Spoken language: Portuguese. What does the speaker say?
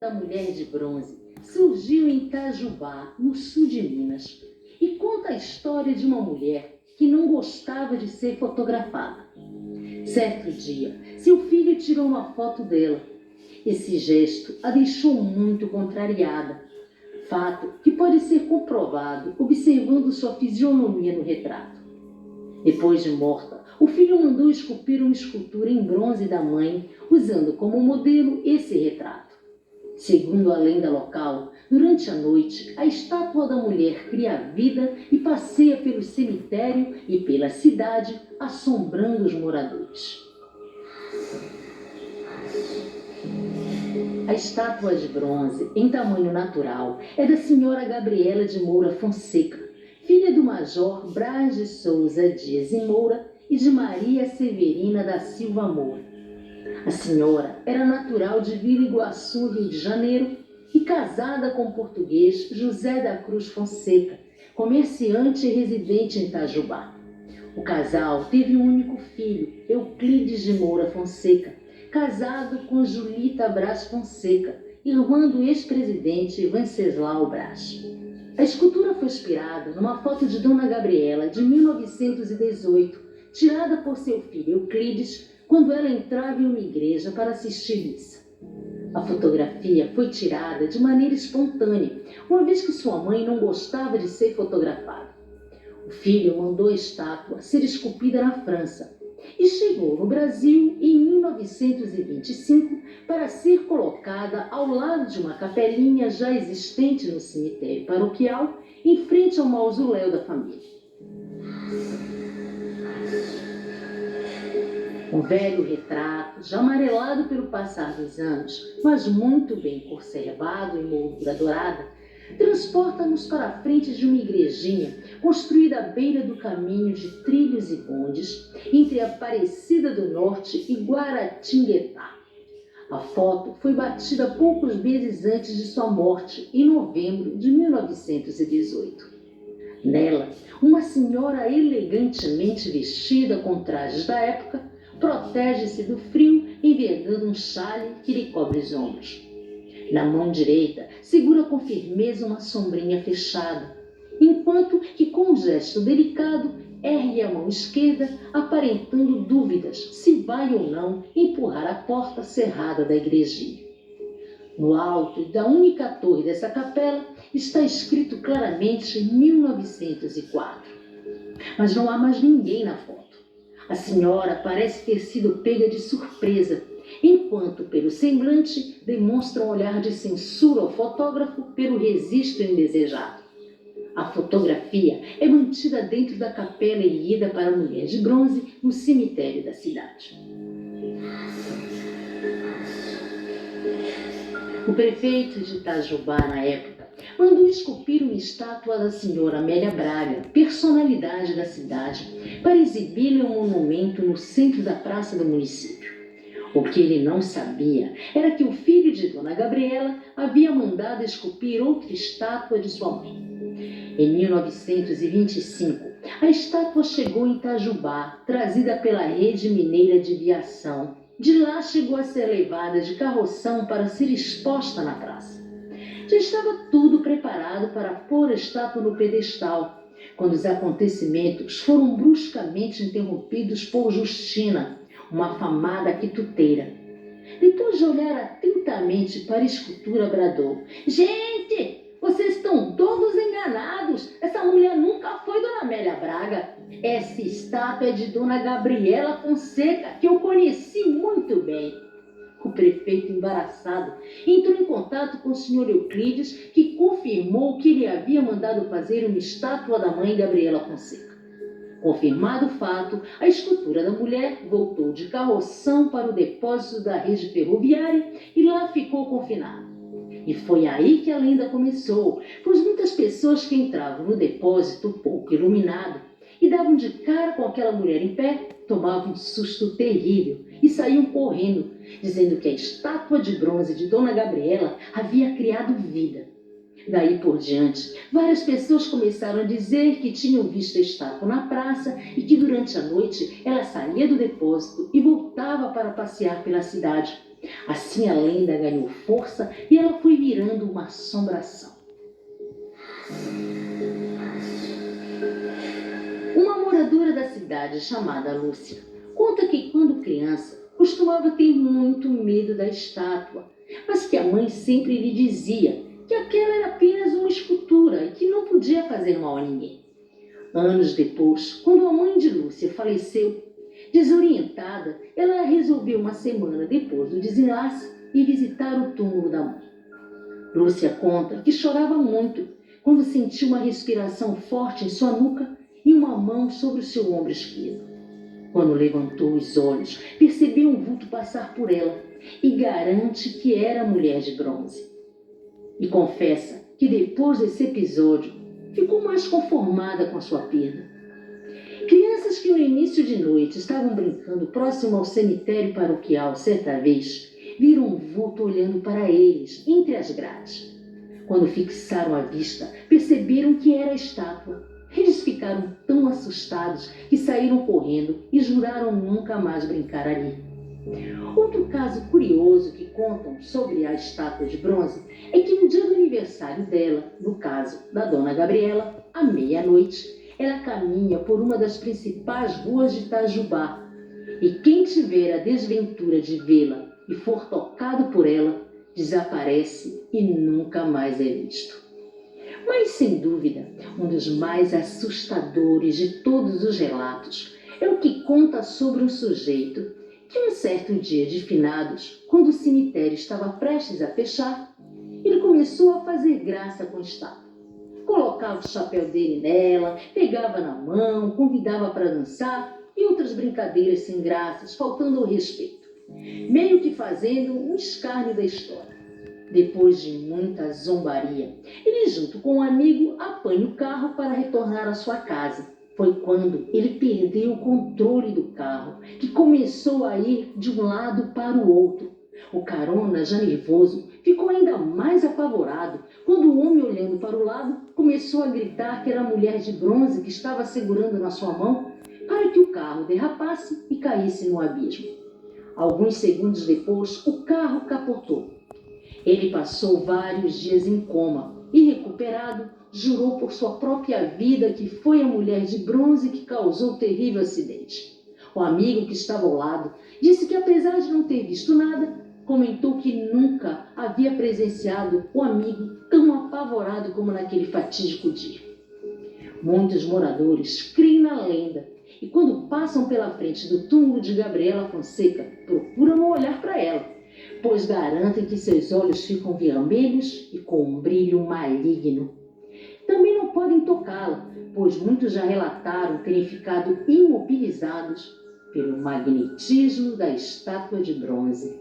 A mulher de bronze surgiu em Itajubá, no sul de Minas, e conta a história de uma mulher que não gostava de ser fotografada. Certo dia, seu filho tirou uma foto dela. Esse gesto a deixou muito contrariada, fato que pode ser comprovado observando sua fisionomia no retrato. Depois de morta, o filho mandou esculpir uma escultura em bronze da mãe, usando como modelo esse retrato. Segundo a lenda local, durante a noite, a estátua da mulher cria vida e passeia pelo cemitério e pela cidade, assombrando os moradores. A estátua de bronze, em tamanho natural, é da senhora Gabriela de Moura Fonseca, filha do major Braz de Souza Dias e Moura e de Maria Severina da Silva Moura. A senhora era natural de Vila Iguaçu, Rio de Janeiro, e casada com o português José da Cruz Fonseca, comerciante e residente em Itajubá. O casal teve um único filho, Euclides de Moura Fonseca, casado com Julita Braz Fonseca, irmã do ex-presidente Venceslau Braz. A escultura foi inspirada numa foto de Dona Gabriela, de 1918, tirada por seu filho Euclides, quando ela entrava em uma igreja para assistir missa. A fotografia foi tirada de maneira espontânea, uma vez que sua mãe não gostava de ser fotografada. O filho mandou a estátua ser esculpida na França e chegou no Brasil em 1925 para ser colocada ao lado de uma capelinha já existente no cemitério paroquial, em frente ao mausoléu da família. Um velho retrato, já amarelado pelo passar dos anos, mas muito bem conservado em moldura dourada, transporta-nos para a frente de uma igrejinha construída à beira do caminho de trilhos e bondes, entre Aparecida do Norte e Guaratinguetá. A foto foi batida poucos meses antes de sua morte, em novembro de 1918. Nela, uma senhora elegantemente vestida com trajes da época protege-se do frio envergando um chale que lhe cobre os ombros. Na mão direita, segura com firmeza uma sombrinha fechada, enquanto que com um gesto delicado ergue a mão esquerda, aparentando dúvidas se vai ou não empurrar a porta cerrada da igrejinha. No alto da única torre dessa capela está escrito claramente 1904. Mas não há mais ninguém na foto. A senhora parece ter sido pega de surpresa, enquanto pelo semblante demonstra um olhar de censura ao fotógrafo pelo registro indesejado. A fotografia é mantida dentro da capela erguida para a mulher de bronze no cemitério da cidade. O prefeito de Itajubá, na época, mandou esculpir uma estátua da senhora Amélia Braga, personalidade da cidade, para exibir em um monumento no centro da praça do município. O que ele não sabia era que o filho de Dona Gabriela havia mandado esculpir outra estátua de sua mãe. Em 1925, a estátua chegou em Itajubá, trazida pela Rede Mineira de Viação. De lá chegou a ser levada de carroção para ser exposta na praça. Já estava tudo preparado para pôr a estátua no pedestal, quando os acontecimentos foram bruscamente interrompidos por Justina, uma afamada quituteira. Depois de olhar atentamente para a escultura, bradou: "Gente, vocês estão todos enganados. Essa mulher nunca foi Dona Amélia Braga. Essa estátua é de Dona Gabriela Fonseca, que eu conheci muito bem." O prefeito, embaraçado, entrou em contato com o senhor Euclides, que confirmou que ele havia mandado fazer uma estátua da mãe Gabriela Fonseca. Confirmado o fato, a escultura da mulher voltou de carroção para o depósito da rede ferroviária e lá ficou confinada. E foi aí que a lenda começou, pois muitas pessoas que entravam no depósito pouco iluminado e davam de cara com aquela mulher em pé, tomavam um susto terrível e saíam correndo, dizendo que a estátua de bronze de Dona Gabriela havia criado vida. Daí por diante, várias pessoas começaram a dizer que tinham visto a estátua na praça e que durante a noite ela saía do depósito e voltava para passear pela cidade, Assim a lenda ganhou força e ela foi virando uma assombração. Uma moradora da cidade chamada Lúcia conta que quando criança costumava ter muito medo da estátua, mas que a mãe sempre lhe dizia que aquela era apenas uma escultura e que não podia fazer mal a ninguém. Anos depois, quando a mãe de Lúcia faleceu, desorientada, ela resolveu uma semana depois do desenlace ir visitar o túmulo da mãe. Lúcia conta que chorava muito quando sentiu uma respiração forte em sua nuca e uma mão sobre o seu ombro esquerdo. Quando levantou os olhos, percebeu um vulto passar por ela e garante que era a mulher de bronze. E confessa que depois desse episódio ficou mais conformada com a sua perda. Crianças que no início de noite estavam brincando próximo ao cemitério paroquial certa vez, viram um vulto olhando para eles entre as grades. Quando fixaram a vista, perceberam que era a estátua. Eles ficaram tão assustados que saíram correndo e juraram nunca mais brincar ali. Outro caso curioso que contam sobre a estátua de bronze é que no dia do aniversário dela, no caso da Dona Gabriela, à meia-noite, ela caminha por uma das principais ruas de Itajubá. E quem tiver a desventura de vê-la e for tocado por ela, desaparece e nunca mais é visto. Mas, sem dúvida, um dos mais assustadores de todos os relatos é o que conta sobre um sujeito que, um certo dia de finados, quando o cemitério estava prestes a fechar, ele começou a fazer graça com a estátua. Colocava o chapéu dele nela, pegava na mão, convidava para dançar e outras brincadeiras sem graças, faltando ao respeito, meio que fazendo um escárnio da história. Depois de muita zombaria, ele, junto com um amigo, apanha o carro para retornar à sua casa. Foi quando ele perdeu o controle do carro, que começou a ir de um lado para o outro. O carona, já nervoso, ficou ainda mais apavorado quando o homem, olhando para o lado, começou a gritar que era a mulher de bronze que estava segurando na sua mão para que o carro derrapasse e caísse no abismo. Alguns segundos depois, o carro capotou. Ele passou vários dias em coma e, recuperado, jurou por sua própria vida que foi a mulher de bronze que causou o terrível acidente. O amigo que estava ao lado disse que, apesar de não ter visto nada, comentou que nunca havia presenciado o amigo tão apavorado como naquele fatídico dia. Muitos moradores creem na lenda e, quando passam pela frente do túmulo de Gabriela Fonseca, procuram não olhar para ela, pois garantem que seus olhos ficam vermelhos e com um brilho maligno. Também não podem tocá-la, pois muitos já relataram terem ficado imobilizados pelo magnetismo da estátua de bronze.